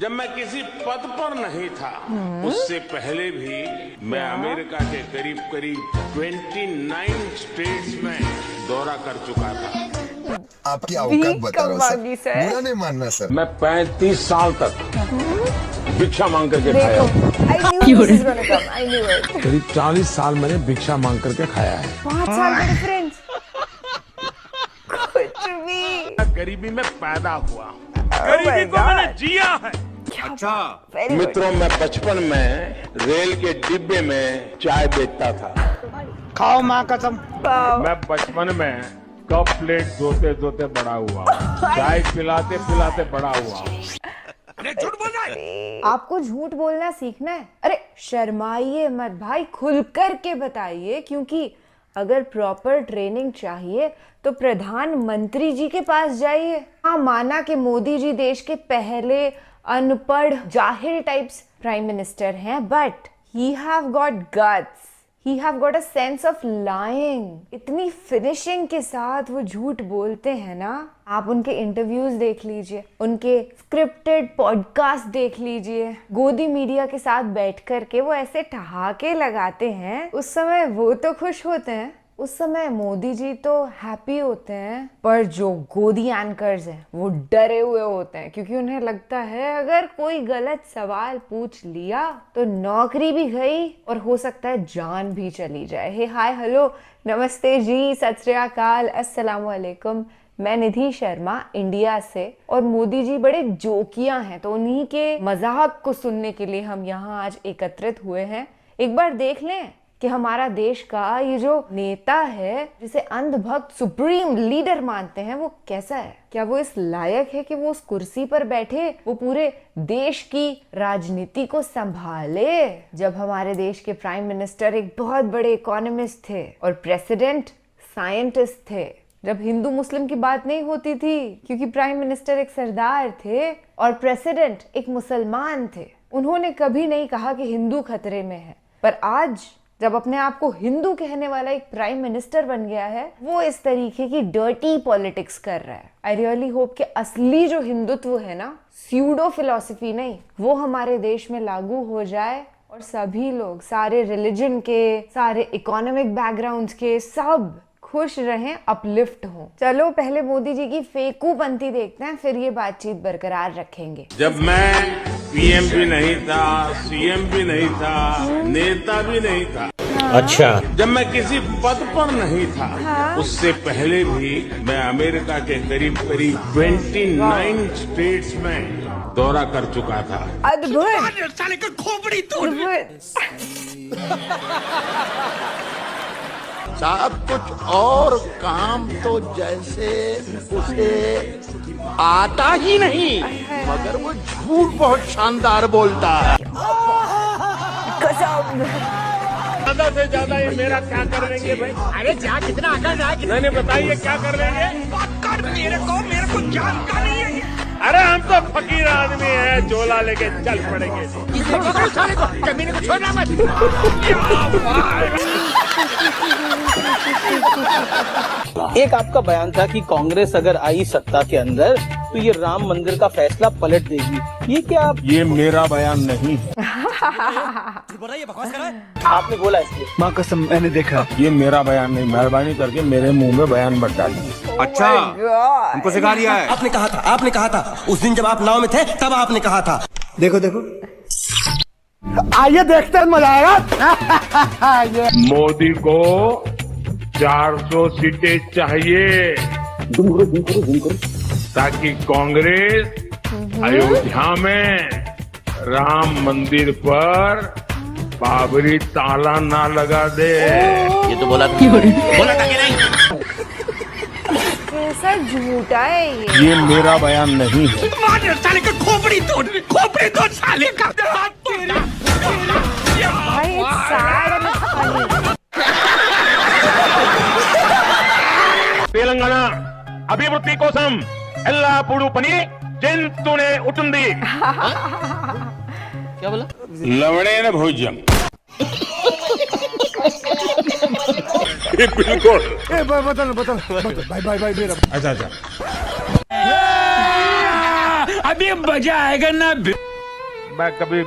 जब मैं किसी पद पर नहीं था उससे पहले भी मैं अमेरिका के करीब करीब 29 स्टेट्स में दौरा कर चुका था। आपकी औकात बता रहा हूँ सर, बुरा नहीं मानना सर। मैं 35 साल तक भिक्षा मांग करके खाया हूँ। करीब 40 साल मैंने भिक्षा मांग करके खाया है। 5 साल का डिफरेंस। कुछ भी। गरीबी में पैदा हुआ, गरीबी को मैंने जिया है। अच्छा मित्रों, मैं बचपन में रेल के डिब्बे में चाय बेचता था। खाओ माँ कसम। मैं बचपन में कप प्लेट धोते धोते बड़ा हुआ, चाय पिलाते पिलाते बड़ा हुआ। झूठ बोल रहा है। आपको झूठ बोलना सीखना है? अरे शर्माइए मत भाई, खुल कर के बताइए, क्योंकि अगर प्रॉपर ट्रेनिंग चाहिए तो प्रधानमंत्री जी के पास जाइए। हाँ, माना कि मोदी जी देश के पहले अनपढ़ जाहिल टाइप्स प्राइम मिनिस्टर हैं, but he have got guts, he have got a sense of lying. इतनी फिनिशिंग के साथ वो झूठ बोलते हैं ना। आप उनके इंटरव्यूज देख लीजिए, उनके स्क्रिप्टेड पॉडकास्ट देख लीजिए, गोदी मीडिया के साथ बैठ कर के वो ऐसे ठहाके लगाते हैं। उस समय वो तो खुश होते हैं, उस समय मोदी जी तो हैप्पी होते हैं, पर जो गोदी एंकर्स हैं वो डरे हुए होते हैं, क्योंकि उन्हें लगता है अगर कोई गलत सवाल पूछ लिया तो नौकरी भी गई और हो सकता है जान भी चली जाए। हे हाय हेलो नमस्ते जी, सत श्री अकाल, अस्सलाम वालेकुम। मैं निधि शर्मा इंडिया से, और मोदी जी बड़े जोकिया हैं, तो उन्हीं के मजाक को सुनने के लिए हम यहाँ आज एकत्रित हुए हैं। एक बार देख लें कि हमारा देश का ये जो नेता है, जिसे अंधभक्त सुप्रीम लीडर मानते हैं, वो कैसा है। क्या वो इस लायक है कि वो उस कुर्सी पर बैठे वो पूरे देश की राजनीति को संभाले। जब हमारे देश के प्राइम मिनिस्टर एक बहुत बड़े इकोनॉमिस्ट थे और प्रेसिडेंट साइंटिस्ट थे, जब हिंदू मुस्लिम की बात नहीं होती थी, क्योंकि प्राइम मिनिस्टर एक सरदार थे और प्रेसिडेंट एक मुसलमान थे, उन्होंने कभी नहीं कहा कि हिंदू खतरे में है। पर आज जब अपने आप को हिंदू कहने वाला एक प्राइम मिनिस्टर बन गया है, वो इस तरीके की डर्टी पॉलिटिक्स कर रहा है। आई रियली होप कि असली जो हिंदुत्व है ना, स्यूडो फिलॉसफी नहीं, वो हमारे देश में लागू हो जाए और सभी लोग, सारे रिलीजन के, सारे इकोनॉमिक बैकग्राउंड्स के, सब खुश रहें, अपलिफ्ट हों। चलो पहले मोदी जी की फेकूपंती देखते हैं, फिर ये बातचीत बरकरार रखेंगे। जब मैं पीएम भी नहीं था, सीएम भी नहीं था, नेता भी नहीं था, अच्छा, जब मैं किसी पद पर नहीं था उससे पहले भी मैं अमेरिका के करीब करीब 29 स्टेट्स में दौरा कर चुका था। अद्भुत, साले का खोपड़ी तोड़। साहब कुछ और काम तो जैसे उसे आता ही नहीं, मगर वो झूठ बहुत शानदार बोलता है। ज्यादा से ज्यादा ये मेरा क्या कर लेंगे भाई? अरे क्या कितना आकर रहा है? मैंने बताइए क्या कर लेंगे? मेरे को जानता नहीं है। अरे हम तो फकीर आदमी है, झोला लेके चल पड़ेंगे। साले को जमीन को छोड़ना मत। एक आपका बयान था कि कांग्रेस अगर आई सत्ता के अंदर तो ये राम मंदिर का फैसला पलट देगी। ये क्या ये मेरा बयान नहीं है। आपने बोला इसलिए? माँ कसम मैंने देखा। ये मेरा बयान नहीं, मेहरबानी करके मेरे मुंह में बयान मत डालिए। अच्छा, हमको सिखा दिया है। आपने कहा था उस दिन जब आप नाव में थे, तब आपने कहा था। देखो देखो, आइए देखते हैं, मजा आएगा। मोदी को 400 सीटें चाहिए ताकि कांग्रेस अयोध्या में राम मंदिर पर बाबरी ताला ना लगा दे। ये तो बोला था कि नहीं। कैसा झूठा है ये। ये मेरा बयान नहीं है। साले का खोपड़ी तोड़ साले का। भाई it's sad and it's funny. Telangana అభివృద్ధి కోసం ఎల్లప్పుడూ పని చేస్తూనే ఉంటుంది। क्या बोला? लवणेन भोज्यम। बिल्कुल। बदल भाई मेरा। अच्छा, अभी मजा आएगा ना। मैं कभी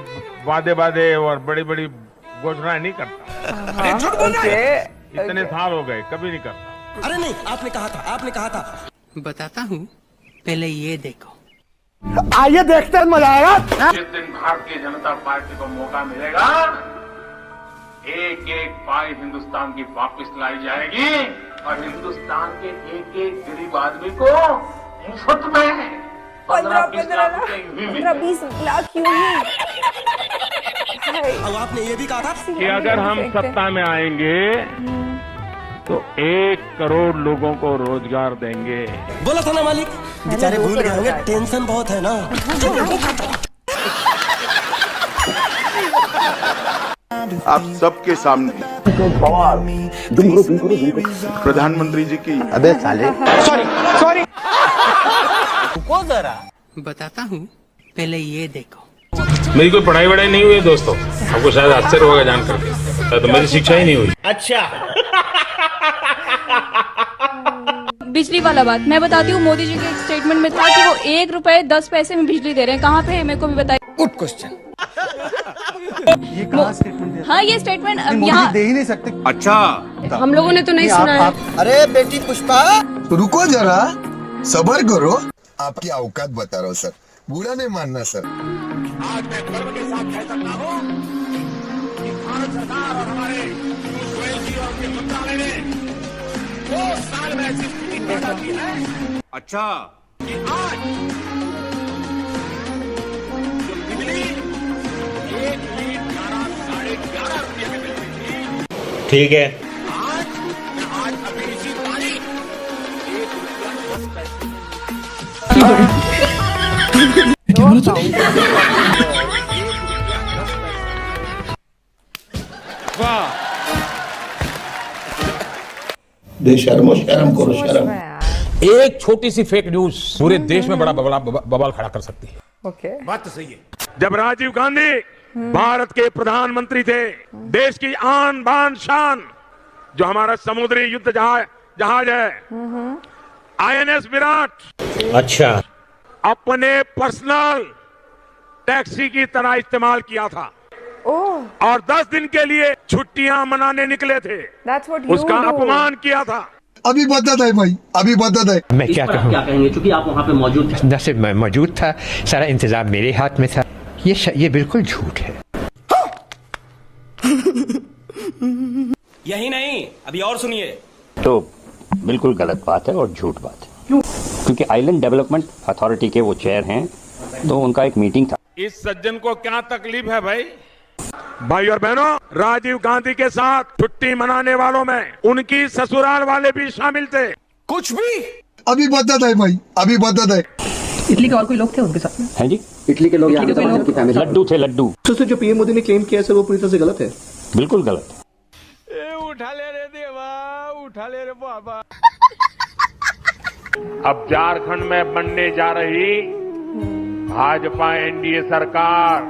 वादे और बड़ी बड़ी घोषणाएं नहीं करता। अरे झूठ बोल रहा है। इतने साल हो गए, कभी नहीं करता। अरे नहीं, आपने कहा था बताता हूँ, पहले ये देखो। आइए देखते हैं, मजा आएगा। जिस दिन भारतीय जनता पार्टी को मौका मिलेगा, एक एक पाई हिंदुस्तान की वापस लाई जाएगी और हिंदुस्तान के एक एक गरीब आदमी को मुफ्त में 15-20 लाख क्यों नहीं? अब आपने ये भी कहा था कि अगर हम सत्ता में आएंगे तो 1 करोड़ लोगों को रोजगार देंगे। बोला था ना मालिक, बेचारे भूल गए होंगे, टेंशन बहुत है ना। आप सबके सामने प्रधानमंत्री जी की सॉरी रुको जरा, बताता हूँ, पहले ये देखो। मेरी कोई पढ़ाई वढ़ाई नहीं हुई दोस्तों, आपको शायद आश्चर्य होगा जानकर, तो मेरी शिक्षा ही नहीं हुई। अच्छा। बिजली वाला बात मैं बताती हूँ, मोदी जी के एक स्टेटमेंट में था कि वो 1 रुपए 10 पैसे में बिजली दे रहे हैं। कहाँ पे है मेरे को भी बताइए। Good question. ये कहाँ स्टेटमेंट? हाँ, ये स्टेटमेंट यहाँ दे ही नहीं सकते। अच्छा, हम लोगों ने तो नहीं सुना है। अरे बेटी पुष्पा, रुको जरा, सबर करो। आपकी औकात बता रहा हूँ सर, बुरा नहीं मानना सर। आज मैं गर्व के साथ कह सकता हूँ कि भारत सरकार और हमारे गोयल जी और उनके मंत्रालय ने 2 साल में ऐसी स्थिति पैदा की है। अच्छा, कि आज जो बिजली 1 यूनिट 11-11.5 रुपये में मिल रही थी, ठीक है। आज अभी इसी तारीख 1 रुपया 10 पैसे। बेशर्मो, शर्म करो, शर्म। एक छोटी सी फेक न्यूज पूरे देश में बड़ा बवाल खड़ा कर सकती है। ओके, बात तो सही है। जब राजीव गांधी भारत के प्रधानमंत्री थे, देश की आन बान शान, जो हमारा समुद्री युद्ध जहाज है INS विराट, अच्छा, अपने पर्सनल टैक्सी की तरह इस्तेमाल किया था और 10 दिन के लिए छुट्टियां मनाने निकले थे। उसका अपमान किया था। अभी बता दे भाई, अभी बता दे। मैं क्या कहूँ, क्या कहेंगे, क्योंकि आप वहाँ पे मौजूद थे। न सिर्फ मैं मौजूद था, सारा इंतजाम मेरे हाथ में था। ये बिल्कुल झूठ है। यही नहीं, अभी और सुनिए। तो बिल्कुल गलत बात है और झूठ बात है। क्यों? क्योंकि आइलैंड डेवलपमेंट अथॉरिटी के वो चेयर हैं, तो उनका एक मीटिंग था। इस सज्जन को क्या तकलीफ है भाई और बहनों, राजीव गांधी के साथ छुट्टी मनाने वालों में उनकी ससुराल वाले भी शामिल थे। कुछ भी। अभी बता दे भाई, अभी बता दे। इटली के और कोई लोग थे उनके साथ में? हैं जी, इटली के लोग लड्डू थे, लड्डू। तो जो पीएम मोदी ने क्लेम किया है वो पूरी तरह से गलत है। बिल्कुल गलत है। उठा ले रे देवा, उठा ले रे बाबा। अब झारखंड में बनने जा रही भाजपा NDA सरकार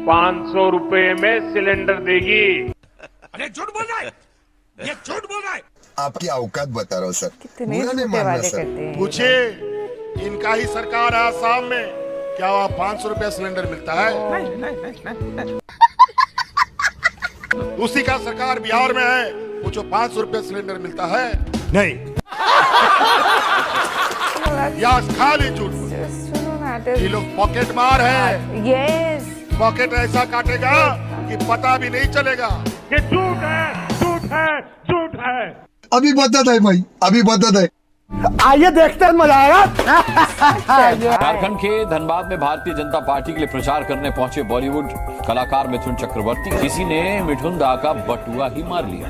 500 रुपए में सिलेंडर देगी। अरे झूठ बोल रहा है, ये झूठ बोल रहा है। आपकी औकात बता रहा हूँ सर, कितने बुरा नहीं झूठे मानना वादे सर। करते हैं। पूछिए, इनका ही सरकार है आसाम में, क्या वहाँ 500 रुपया सिलेंडर मिलता है? नहीं। उसी का सरकार बिहार में है, पूछो 500 रुपया सिलेंडर मिलता है? नहीं। या खाली झूठ। ये लोग पॉकेट मार है। यस, पॉकेट ऐसा काटेगा कि पता भी नहीं चलेगा। ये झूठ है, झूठ है, झूठ है। अभी बता दे भाई, अभी बता दे। आइए देखते हैं, मजा आएगा। झारखंड के धनबाद में भारतीय जनता पार्टी के लिए प्रचार करने पहुंचे बॉलीवुड कलाकार मिथुन चक्रवर्ती, किसी ने मिथुन दा का बटुआ ही मार लिया।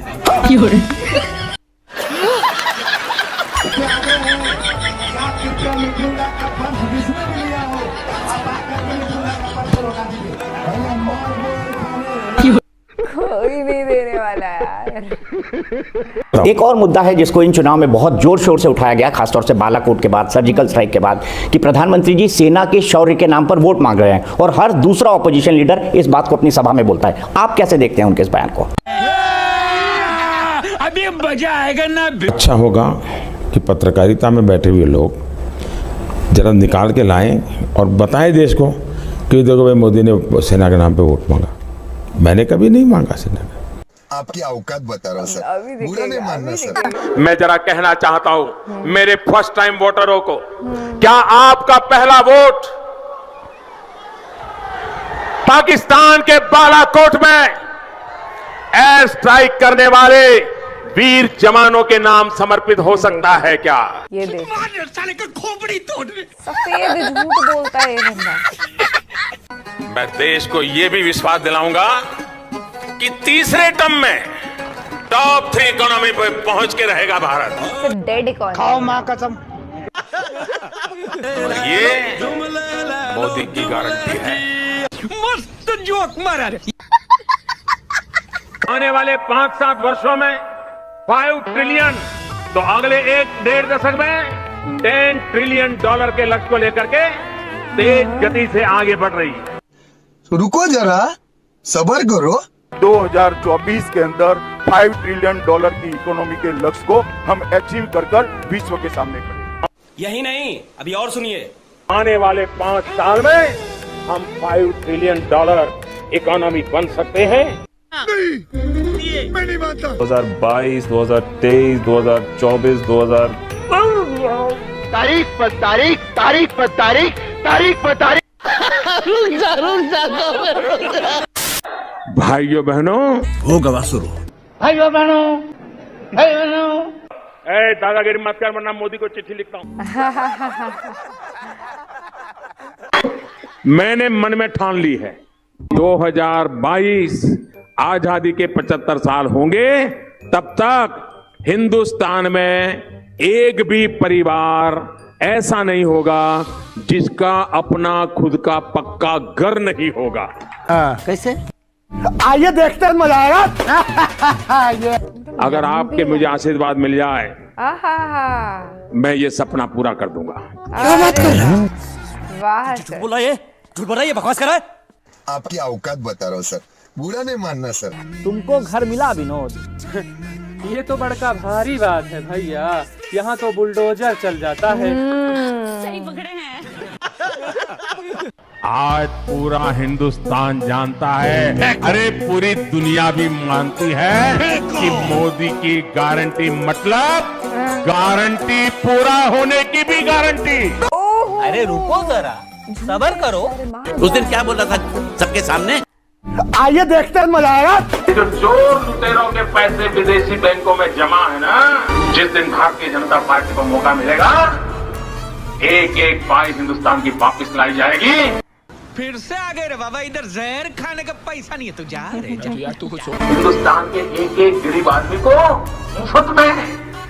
कोई नहीं देने वाला यार। एक और मुद्दा है जिसको इन चुनाव में बहुत जोर शोर से उठाया गया, खासतौर से बालाकोट के बाद, सर्जिकल स्ट्राइक के बाद, कि प्रधानमंत्री जी सेना के शौर्य के नाम पर वोट मांग रहे हैं और हर दूसरा ऑपोजिशन लीडर इस बात को अपनी सभा में बोलता है। आप कैसे देखते हैं उनके इस बयान को? अभी मजा आएगा ना। अच्छा होगा कि पत्रकारिता में बैठे हुए लोग जरा निकाल के लाएं और बताएं देश को कि देखो भाई मोदी ने सेना के नाम पे वोट मांगा, मैंने कभी नहीं मांगा सेना का। आपकी औकात बता रहा हूँ सर, बुरा नहीं मानना सर। मैं जरा कहना चाहता हूं मेरे फर्स्ट टाइम वोटरों को, क्या आपका पहला वोट पाकिस्तान के बालाकोट में एयर स्ट्राइक करने वाले वीर जवानों के नाम समर्पित हो सकता है क्या? ये देखो साले का खोपड़ी तोड़, सफेद झूठ बोलता है ये बंदा। मैं देश को यह भी विश्वास दिलाऊंगा कि तीसरे टर्म में टॉप 3 इकोनॉमी पे पहुंच के रहेगा भारत। Dead economy. खाओ माँ कसम। और ये मोदी की गारंटी है। मस्त जोक मारा रे। आने वाले 5-7 वर्षों में 5 ट्रिलियन, तो अगले 1-1.5 दशक में $10 ट्रिलियन के लक्ष्य को लेकर के तेज गति से आगे बढ़ रही है। रुको जरा, सब्र करो। 2024 के अंदर 5 ट्रिलियन डॉलर की इकोनॉमी के लक्ष्य को हम अचीव कर विश्व के सामने करेंगे। यही नहीं, अभी और सुनिए। आने वाले 5 साल में हम 5 ट्रिलियन डॉलर इकोनॉमी बन सकते हैं। मैं नहीं मानता। 2022, 2023, 2024, 2000 तारीख पर तारीख, तारीख पर तारीख, तारीख पर तारीख। भाइयों बहनों, होगा शुरू। भाइयों बहनों, भाई बहनों, ए दादागिरी मत कर वरना मोदी को चिट्ठी लिखता हूं। मैंने मन में ठान ली है, 2022 आजादी के 75 साल होंगे, तब तक हिंदुस्तान में एक भी परिवार ऐसा नहीं होगा जिसका अपना खुद का पक्का घर नहीं होगा। कैसे? आइए देखते हैं, मजा आएगा। अगर आपके मुझे आशीर्वाद मिल जाए, मैं ये सपना पूरा कर दूंगा। वाह झूठ बोला ये, झूठ बोला ये, बकवास कर रहा है। आपकी औकात बता रहा हूँ सर, बुरा नहीं मानना सर। तुमको घर मिला विनोद? ये तो बड़का भारी बात है भैया, यहाँ तो बुलडोजर चल जाता है। सही पकड़े हैं। आज पूरा हिंदुस्तान जानता है, अरे पूरी दुनिया भी मानती है कि मोदी की गारंटी मतलब गारंटी पूरा होने की भी गारंटी। अरे रुको जरा, सब्र करो। उस दिन क्या बोल रहा था सबके सामने? आइए देखते हैं, मजा आएगा। जो चोर लुटेरों के पैसे विदेशी बैंकों में जमा है ना, जिस दिन भारतीय जनता पार्टी को मौका मिलेगा, एक एक पाई हिंदुस्तान की वापस लाई जाएगी। फिर से आ गए रे बाबा, इधर जहर खाने का पैसा नहीं है, तू जा रे यार, तू कुछ हिंदुस्तान के एक एक गरीब आदमी को मुफ्त में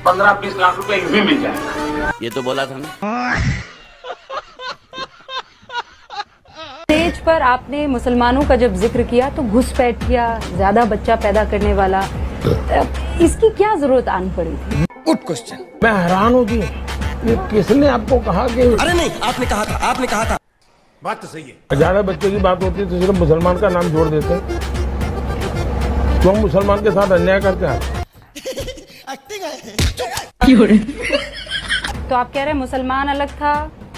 15-20 लाख रुपए भी मिल जाएगा। ये तो बोला था ना। स्टेज पर आपने मुसलमानों का जब जिक्र किया तो घुसपैठिया, ज्यादा बच्चा पैदा करने वाला, इसकी क्या जरूरत आन पड़ी थी? Good question. मैं हैरान हो गया, ये किसने आपको कहा कि अरे नहीं, आपने कहा था, आपने कहा था। बात तो सही है। 11 बच्चे की बात होती है तो सिर्फ मुसलमान का नाम जोड़ देते हैं, तो हम मुसलमान के साथ अन्याय करते हैं। तो आप कह रहे हैं मुसलमान अलग था,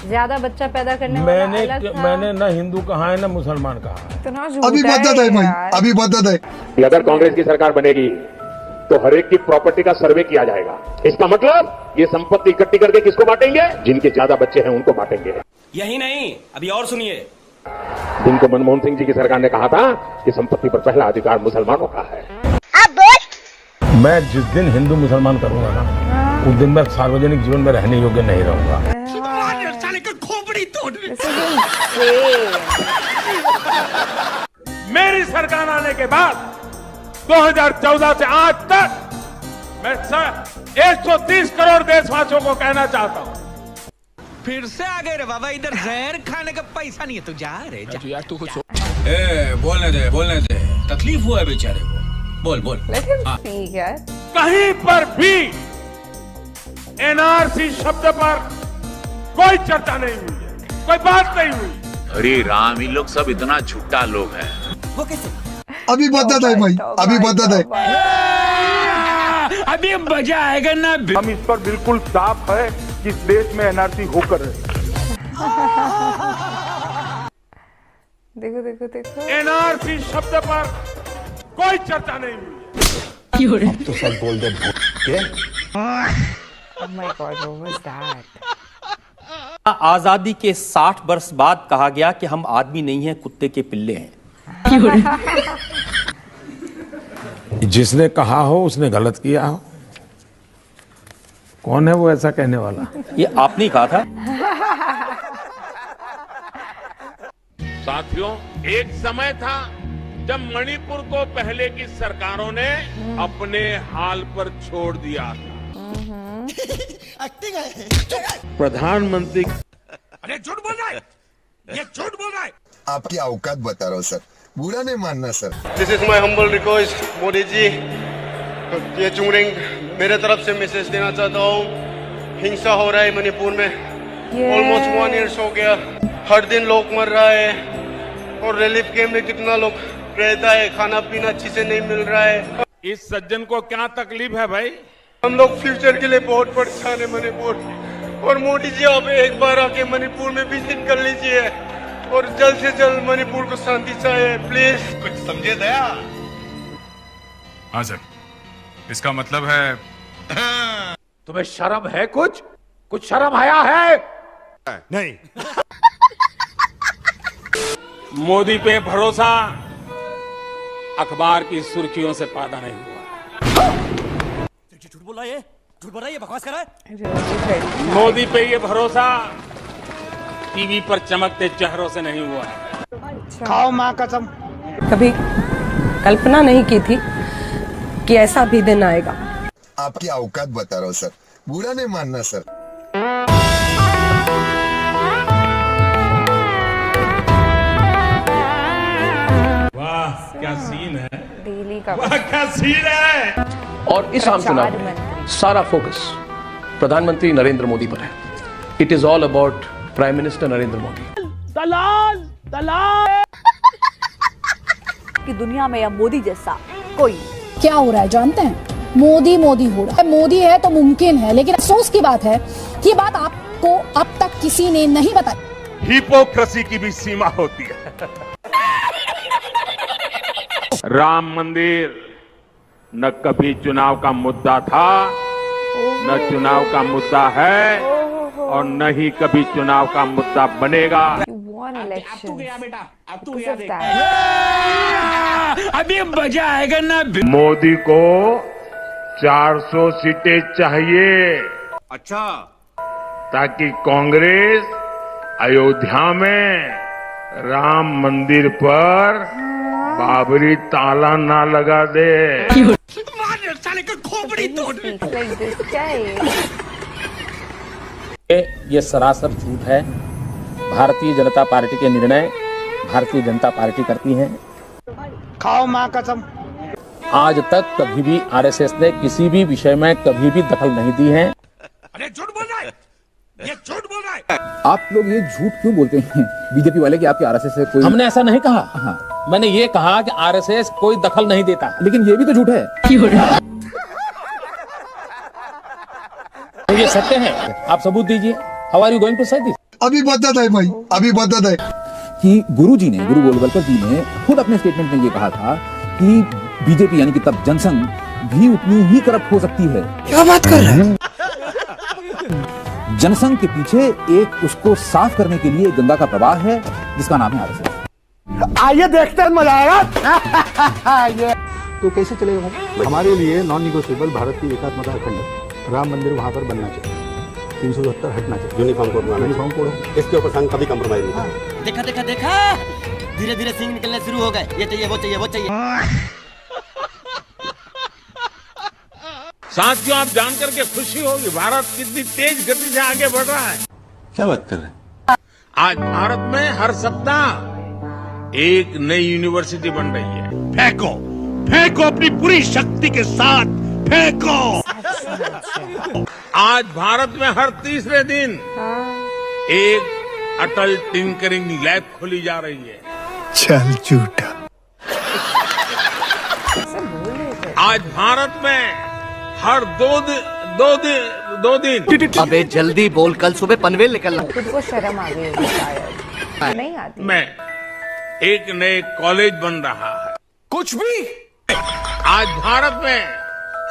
ज्यादा बच्चा पैदा करने वाला अलग था? मैंने न हिंदू कहा है न मुसलमान कहा है। अभी बदत है भाई, अभी बदत है। अगर कांग्रेस की सरकार बनेगी तो हर एक की प्रॉपर्टी का सर्वे किया जाएगा। इसका मतलब ये संपत्ति इकट्ठी करके किसको बांटेंगे? जिनके ज्यादा बच्चे हैं उनको बांटेंगे। यही नहीं, अभी और सुनिए। जिनको मनमोहन सिंह जी की सरकार ने कहा था कि संपत्ति पर पहला अधिकार मुसलमानों का है। मैं जिस दिन हिंदू मुसलमान करूंगा ना, उस दिन मैं सार्वजनिक जीवन में रहने योग्य नहीं रहूंगा। मेरी सरकार आने के बाद 2014 से आज तक मैं 130 करोड़ देशवासियों को कहना चाहता हूं। फिर से आ गए रे बाबा, इधर जहर खाने का पैसा नहीं है, तू जा रे यार, तू कुछ बोलने दे, तकलीफ हुआ है बेचारे को। बोल बोल। ठीक है। कहीं पर भी एनआरसी शब्द पर कोई चर्चा नहीं हुई है, कोई बात नहीं हुई। अरे राम, ये लोग सब इतना झूठा लोग हैं। वो कैसे? अभी बदत है भाई, अभी बदत है। अभी मजा आएगा ना। हम इस पर बिल्कुल साफ है कि इस देश में एनआरसी होकर रहे। देखो देखो देखो। एनआरसी शब्द पर कोई चर्चा नहीं हुई। अब तो सब बोल दे के। Oh my God, what was that? आजादी के 60 वर्ष बाद कहा गया कि हम आदमी नहीं हैं, कुत्ते के पिल्ले हैं। जिसने कहा हो उसने गलत किया हो। कौन है वो ऐसा कहने वाला? ये आपने कहा था। साथियों, एक समय था जब मणिपुर को पहले की सरकारों ने अपने हाल पर छोड़ दिया था। प्रधानमंत्री अरे झूठ बोल रहा है, ये झूठ बोल रहा है। आपकी औकात बता रहा हूँ सर, बुरा नहीं मानना sir. This is my humble request Modi ji, ये चुंगरिंग मेरे तरफ से मैसेज देना चाहता हूँ। हिंसा हो रहा है मणिपुर में, ऑलमोस्ट 1 ईयर हो गया। हर दिन लोग मर रहा है और रिलीफ कैंप में कितना लोग रहता है, खाना पीना अच्छे से नहीं मिल रहा है। इस सज्जन को क्या तकलीफ है भाई? हम लोग फ्यूचर के लिए बहुत परेशान है मणिपुर, और मोदी जी आप एक बार आके मणिपुर में विजिट कर लीजिए और जल्द से जल्द मणिपुर को शांति चाहिए प्लीज। कुछ समझे दया? हाँ सर, इसका मतलब है तुम्हें शर्म है? कुछ शर्म आया है? नहीं। मोदी पे भरोसा अखबार की सुर्खियों से पैदा नहीं हुआ। झूठ बोल रहा है, ये बकवास कर रहा है। मोदी पे ये भरोसा टीवी पर चमकते चेहरों से नहीं हुआ है। खाओ माँ कसम। कभी कल्पना नहीं की थी कि ऐसा भी दिन आएगा। आपकी औकात बता रहा हूँ सर, बुरा नहीं मानना सर। वाह क्या सीन है, डेली का वाह क्या सीन है। और इस आम चुनाव में सारा फोकस प्रधानमंत्री नरेंद्र मोदी पर है। It is all about prime minister Narendra Modi. दलाल कि दुनिया में अब मोदी जैसा कोई क्या हो रहा है जानते हैं? मोदी हो रहा है। मोदी है तो मुमकिन है, लेकिन अफसोस की बात है कि ये बात आपको अब तक किसी ने नहीं बताई। हिपोक्रेसी की भी सीमा होती है। राम मंदिर न कभी चुनाव का मुद्दा था, न चुनाव का मुद्दा है, और न ही कभी चुनाव का मुद्दा बनेगा। अभी मजा आएगा ना। मोदी को 400 सीटें चाहिए। अच्छा, ताकि कांग्रेस अयोध्या में राम मंदिर पर बाबरी ताला ना लगा दे। साले का खोपड़ी तोड़। ये सरासर झूठ है। भारतीय जनता पार्टी के निर्णय भारतीय जनता पार्टी करती है। खाओ माँ कसम। आज तक कभी भी आरएसएस ने किसी भी विषय में कभी भी दखल नहीं दी है। अरे झूठ बोल रहा है, ये झूठ बोल रहा है। आप लोग ये झूठ क्यों बोलते हैं बीजेपी वाले कि आपके आरएसएस से कोई? हमने ऐसा नहीं कहा। हाँ। मैंने ये कहा कि आरएसएस कोई दखल नहीं देता। लेकिन ये भी तो झूठ है। ये सत्य है, आप सबूत दीजिए। How are you going to say this? अभी बता है भाई, अभी बता है कि गुरु गोलवलकर जी ने खुद अपने स्टेटमेंट में ये कहा था कि बीजेपी यानी कि तब जनसंघ भी उतनी ही करप्ट हो सकती है। क्या बात कर रहे हैं? जनसंघ के पीछे एक उसको साफ करने के लिए गंगा का प्रवाह है जिसका नाम है आरएसएस। आइए देखते हैं, मजा आएगा। तो कैसे चलेगा भाई? हमारे लिए नॉन निगोशिएबल भारत की एकात्मता अखंड, राम मंदिर वहां पर बनना चाहिए, 370 हटना चाहिए, यूनिफॉर्म कोड, इसके ऊपर संघ कभी कम्प्रोमाइज नहीं। देखा धीरे धीरे सिंह निकलने शुरू हो गए। ये चाहिए, वो चाहिए। साथियों, आप जानकर के खुशी होगी भारत कितनी तेज गति से आगे बढ़ रहा है। क्या बात कर रहे हैं? आज भारत में हर सप्ताह एक नई यूनिवर्सिटी बन रही है। फेंको अपनी पूरी शक्ति के साथ फेंको। आज भारत में हर तीसरे दिन एक अटल टिंकरिंग लैब खोली जा रही है। चल झूठा। आज भारत में हर दो दिन अबे जल्दी बोल, कल सुबह पनवेल निकलना। खुद को शर्म आ गई होगी शायद, नहीं आती। मैं एक नए कॉलेज बन रहा है। कुछ भी आज भारत में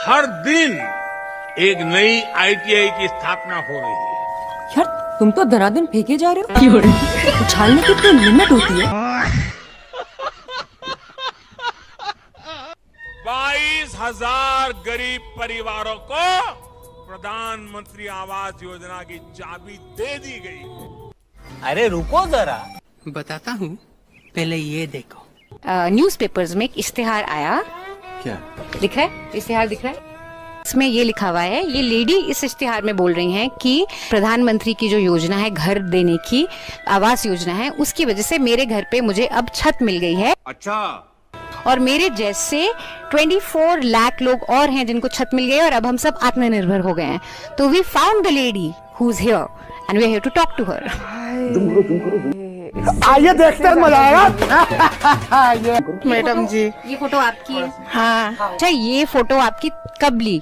हर दिन एक नई ITI की स्थापना हो रही है। यार तुम तो धनाधन फेंके जा रहे हो। उछालने की तो लिमिट होती है। 22,000 गरीब परिवारों को प्रधानमंत्री आवास योजना की चाबी दे दी गई। अरे रुको जरा, बताता हूँ, पहले ये देखो। न्यूज़पेपर्स में एक इश्तिहार आया। क्या दिख रहा है? इश्तिहार दिख रहा है? इसमें ये लिखा हुआ है, ये लेडी इस इश्तिहार में बोल रही हैं कि प्रधानमंत्री की जो योजना है घर देने की, आवास योजना है, उसकी वजह से मेरे घर पे मुझे अब छत मिल गई है। अच्छा। और मेरे जैसे 24 लाख लोग और हैं जिनको छत मिल गई और अब हम सब आत्मनिर्भर हो गए हैं। तो we found the lady who is here and we are here to talk to her. आइए देखते हैं, मजा आएगा। मैडम जी, ये फोटो आपकी है? हाँ। अच्छा, ये फोटो आपकी कब ली?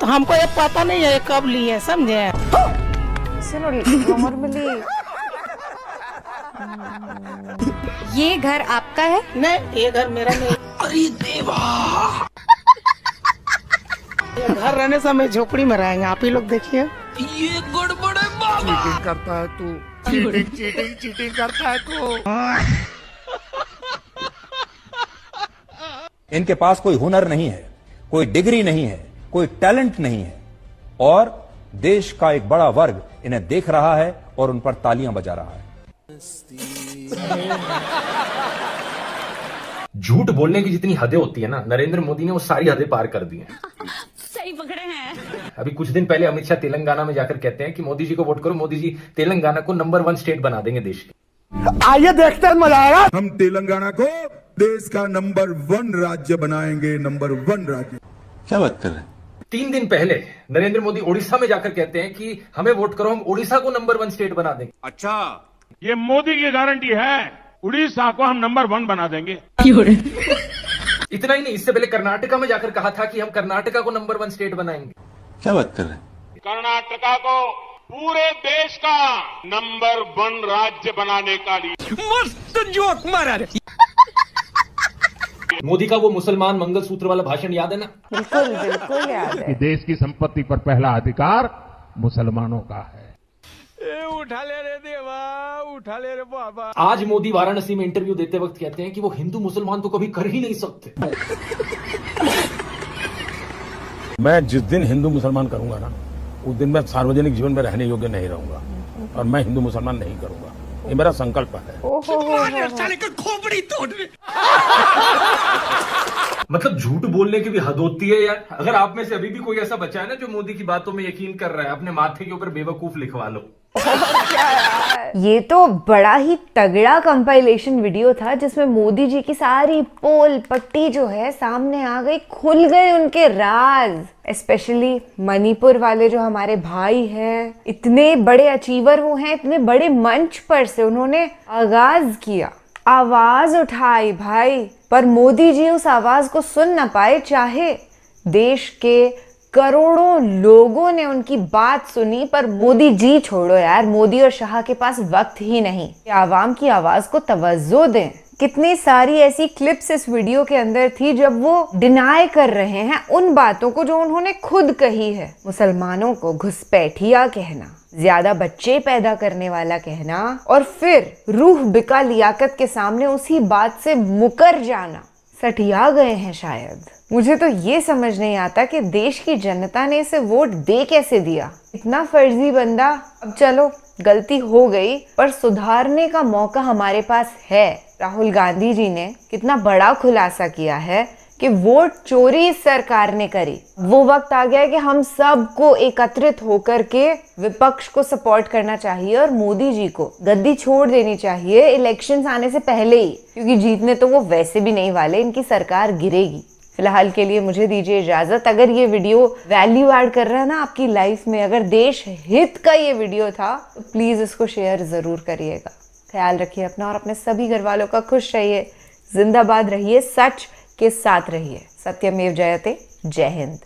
तो हमको ये पता नहीं है कब ली है, समझे? ये घर आपका है? नहीं, ये घर मेरा नहीं। अरे देवा, ये घर रहने से हम झोपड़ी में रहेंगे। आप ही लोग देखिए। ये गड़बड़ है बाबा। चीटिंग करता है तू, चीटिंग करता है तू। इनके पास कोई हुनर नहीं है, कोई डिग्री नहीं है, कोई टैलेंट नहीं है, और देश का एक बड़ा वर्ग इन्हें देख रहा है और उन पर तालियां बजा रहा है। झूठ बोलने की जितनी हदें होती है ना, नरेंद्र मोदी ने वो सारी हदें पार कर दी हैं। सही पकड़े हैं। अभी कुछ दिन पहले अमित शाह तेलंगाना में जाकर कहते हैं कि मोदी जी को वोट करो, मोदी जी तेलंगाना को नंबर 1 स्टेट बना देंगे देश की। आइए देखते हैं, मजा आएगा। हम तेलंगाना को देश का नंबर 1 राज्य बनाएंगे, नंबर 1 राज्य। क्या बात कर रहे हैं? 3 दिन पहले नरेंद्र मोदी ओडिशा में जाकर कहते हैं कि हमें वोट करो, हम ओडिशा को नंबर 1 स्टेट बना देंगे। अच्छा, ये मोदी की गारंटी है, उड़ीसा को हम नंबर 1 बना देंगे। इतना ही नहीं, इससे पहले कर्नाटका में जाकर कहा था कि हम कर्नाटका को नंबर 1 स्टेट बनाएंगे। क्या बात कर रहे हैं? कर्नाटका को पूरे देश का नंबर 1 राज्य बनाने का लिए मस्त जोक मारा रे। मोदी का वो मुसलमान मंगलसूत्र वाला भाषण याद है ना? बिल्कुल बिल्कुल याद है। कि देश की संपत्ति पर पहला अधिकार मुसलमानों का है। उठा ले रे देवा, उठा ले रे बाबा। आज मोदी वाराणसी में इंटरव्यू देते वक्त कहते हैं कि वो हिंदू मुसलमान तो कभी कर ही नहीं सकते। मैं जिस दिन हिंदू मुसलमान करूंगा ना, उस दिन मैं सार्वजनिक जीवन में रहने योग्य नहीं रहूंगा, और मैं हिंदू मुसलमान नहीं करूंगा। ये मेरा संकल्प है। खोपड़ी तोड़। मतलब झूठ बोलने की भी हद होती है यार। अगर आप में से अभी भी कोई ऐसा बचा है ना जो मोदी की बातों में यकीन कर रहा है, अपने माथे के ऊपर बेवकूफ लिखवा लो। ये तो बड़ा ही तगड़ा कंपाइलेशन वीडियो था जिसमें मोदी जी की सारी पोल पट्टी जो है सामने आ गई, खुल गए उनके राज। स्पेशली मणिपुर वाले जो हमारे भाई हैं, इतने बड़े अचीवर वो हैं, इतने बड़े मंच पर से उन्होंने आगाज किया, आवाज उठाई भाई, पर मोदी जी उस आवाज को सुन ना पाए। चाहे देश के करोड़ों लोगों ने उनकी बात सुनी, पर मोदी जी छोड़ो यार, मोदी और शाह के पास वक्त ही नहीं आवाम की आवाज को तवज्जो दें। कितनी सारी ऐसी क्लिप्स इस वीडियो के अंदर थी जब वो डिनाई कर रहे हैं उन बातों को जो उन्होंने खुद कही है। मुसलमानों को घुसपैठिया कहना, ज्यादा बच्चे पैदा करने वाला कहना, और फिर रूह बिका लियाकत के सामने उसी बात से मुकर जाना। सठिया गए हैं शायद। मुझे तो ये समझ नहीं आता कि देश की जनता ने इसे वोट दे कैसे दिया। इतना फर्जी बंदा। अब चलो गलती हो गई, पर सुधारने का मौका हमारे पास है। राहुल गांधी जी ने कितना बड़ा खुलासा किया है कि वोट चोरी इस सरकार ने करी। वो वक्त आ गया है कि हम सबको एकत्रित होकर के विपक्ष को सपोर्ट करना चाहिए और मोदी जी को गद्दी छोड़ देनी चाहिए इलेक्शंस आने से पहले ही, क्योंकि जीतने तो वो वैसे भी नहीं वाले, इनकी सरकार गिरेगी। फिलहाल के लिए मुझे दीजिए इजाजत। अगर ये वीडियो वैल्यू ऐड कर रहा है ना आपकी लाइफ में, अगर देश हित का ये वीडियो था, तो प्लीज इसको शेयर जरूर करिएगा। ख्याल रखिए अपना और अपने सभी घर वालों का। खुश रहिए, जिंदाबाद रहिए, सच के साथ रहिए। सत्यमेव जयते। जय हिंद।